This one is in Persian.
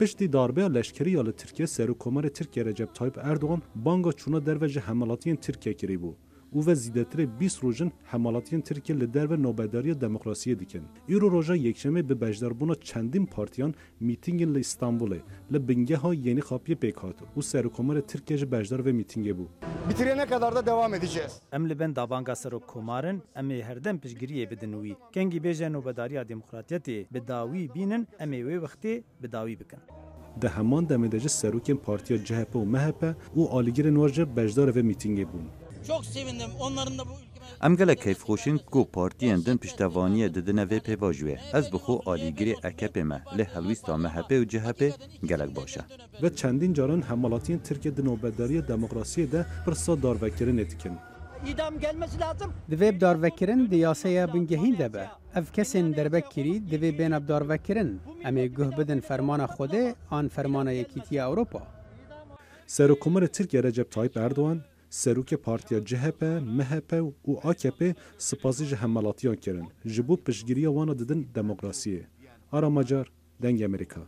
پشتی داربه لشکری یا ترکیه سروکمر ترکیه رجب طایب اردوغان بانگا چونا دروژه حملاتین ترکیه کری بو. او و زیادتر 20 روزن حملاتین ترکیه لدر و نوبداری دموکراسی دیکن. ایرو روزا یکشنبه به بجدربونا چندین پارتیان میتینگن ل استانبول لبنگه ها یعنی خاپی پیکات و سروکمر ترکیه بجدر و میتینگ بو. Bitirene kadar da devam edeceğiz. ام لبن دابانگا سرو کومارن ام هردم پشگیری بدنوی کنگی بیجه نوبداری دموکراتیتی بداوی بینن ام وی وقتی بداوی بکن. ده همان دمدجه سروکین پارتیا CHP و MHP او آلیگیر نورجه بجدار و میتینگ بون. Çok sevindim. Onların da bu ülkeme... ام گله کیف خوشین کو پارتیان دن پشتوانی ددنه و پیواجوه از بخو آلیگیری اکپ ما له هلویستا MHP و CHP گلک باشه و چندین جاران حملاتین ترکیه د نوبداری دموکراسی ده پرسا داروکرین اتکن. İdam gelmesi lazım. Divê darvekirin di yasaya bingehîn de be. Ev kesên derbek kirî divê bên darvekirin. Em ê guh bidin fermana Xwedê an fermana Yekîtiya Ewropa. Serokkomarê Tirkiye Recep Tayyip Erdoğan, serokê partiya CHP, MHP û AKP spasî ji hemelatiyan kirin. Ji bo piştgiriya wan didin demokrasiyê. Ara Macar, deng Amerîka.